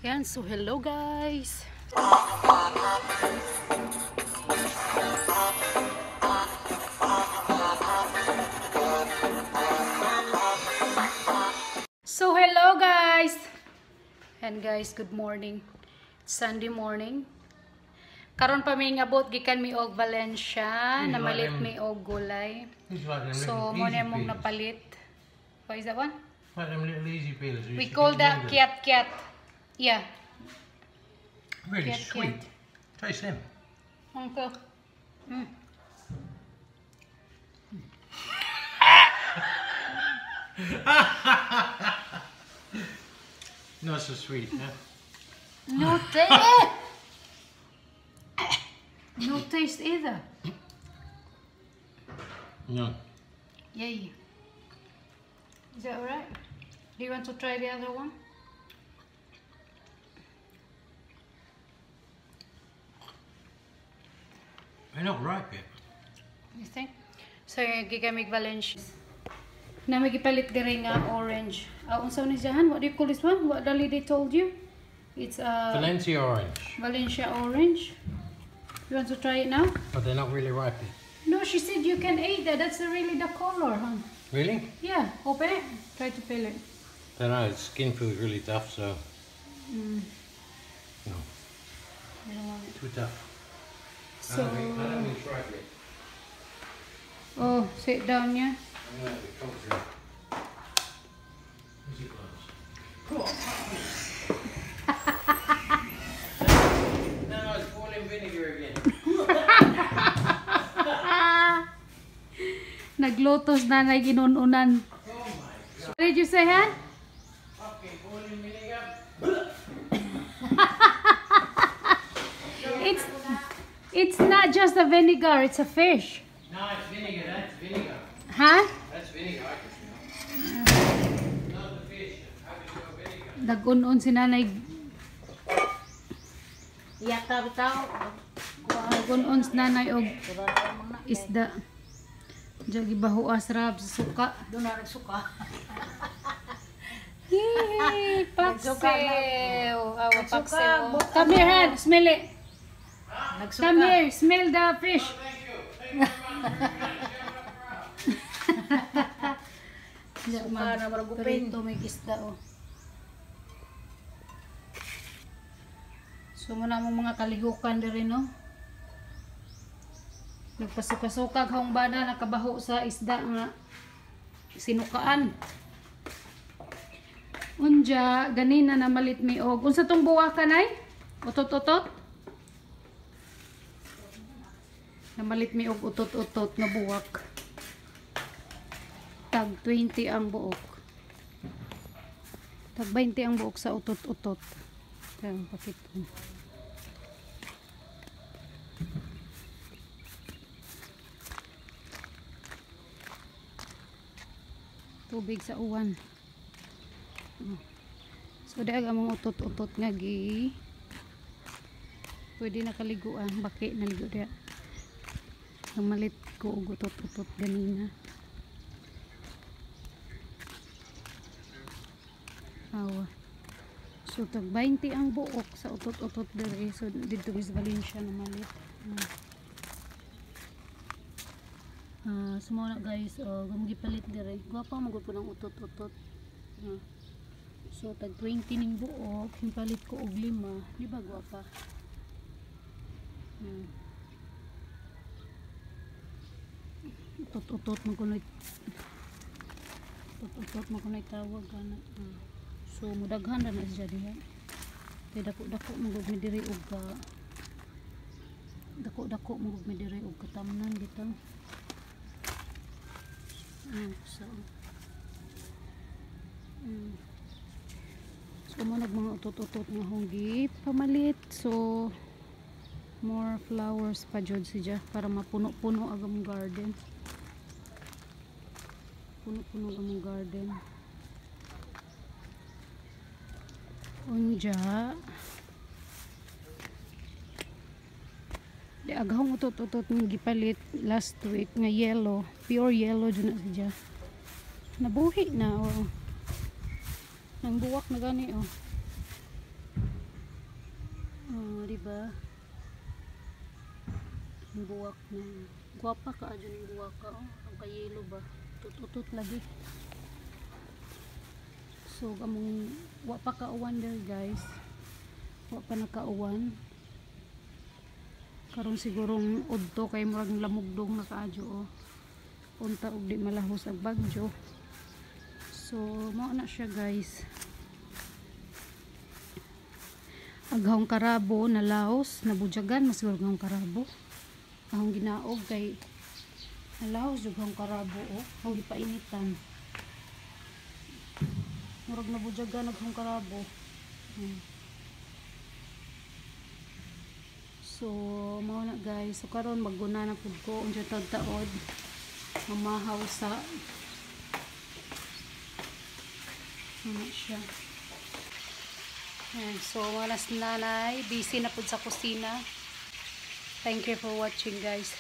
Yan, so hello guys. So hello guys. And guys, good morning. Sunday morning. Karon pa may ngabot gikan mi og Valencia, na malit mi og gulay. So mo na mong napalit. What is that one? Like them little easy peelers. We call that kiat. Yeah. Really Kiat. sweet. Taste them. Uncle. Not so sweet, huh? No taste. No taste either. No. Yay. Is that alright? Do you want to try the other one? They're not ripe yet. You think? So, gigamig Valencia. Na magipalit diri nga orange. Unsa ni jahan? What do you call this one? What the lady told you? It's Valencia orange. Valencia orange. You want to try it now? But they're not really ripe yet. No, she said you can eat that. That's really the color, huh? Really? Yeah, open it. Try to peel it. I don't know, its skin feels really tough, so... No, I don't want it. too tough. So, I don't think it's ripe yet. oh, sit down, yeah. I'm going to have it comfy. Is it close? No, it's boiling vinegar again. Naglutos na na ginununan. Oh my god. What did you say, Han? Okay, boiling vinegar. It's not just a vinegar, it's a fish. No, it's vinegar, that's vinegar. Huh? That's vinegar, I can smell. Not the fish, I can smell vinegar. Nag-unon si nanay. Yata bitaw. Nag-unon si nanay og isda. Diyan gibahuas rab sa suka. Doon na nagsuka. Yay! Nagsuka Paksiw! Awa, Nagsuka, paksiw. but- Come here, Han. Smell it. Nagsuka. Come here. Smell the fish. Thank you. Thank you very much. Suka na maragupin. Perito may isda, oh. So, muna mong mga kaligukan din, no? Nagpasukasukag hong bana, nakabaho sa isda nga sinukaan. Unja, ganina na malit mi og. Unsa tong buwakan ay? Utot-utot? Namalit mi og utot-utot nga buwak. Tag 20 ang buok. Tag 20 ang buok sa utot-utot. Kaya pakito. Tubig sa uwan. So dahil ang utot-utot nga gi pwede nakaliguan, baki naligo dia. Namalit ko og utot-utot ganina. Awa. So tag 20 ang buok sa utot-utot diri. So dito is Valencia na malit. Sumuna guys, gumugi palit diri. Guwapa magud po ng utot-utot. So tag 20 ning buok, yung palit ko og 5, di ba guwapa? Utot-utot mo kunoy. Utot-utot mo kunoy tawag kana. So mudaghan na siya diha. Kay dako-dako magud mi diri og dako-dako magud mi diri og katamnan bitaw. So mo mga utot-utot nga honggi pamalit. So more flowers pa jud siya para mapuno-puno ang among garden. Puno-puno ang among garden. Unja di agahong utot-utot ng gipalit last week nga yellow, pure yellow dyan na siya. Nabuhi na, oh. Nang buwak na gani, oh. ba? Ang buwak na. Guwapa ka adyo ng buwak ka. Oh. Ang kayelo ba? Tututut lagi. So, among wa pa kauwan there guys. Wa pa nakauwan. Karon sigurong udto kay murag lamugdong na kaadyo oh. Punta og di malahos ang bagyo. So, mao na siya guys. Aghawng karabo na laos, nabudyagan mas aghawng karabo. Ahong ginaog kay laos aghawng karabo oh, ang gipainitan. Murag nabudyagan aghawng karabo. So, mao na guys. So karon magguna na pud ko unsa taod mamahaw sa ano siya. Ayan, so malas nanay busy na pud sa kusina. Thank you for watching guys.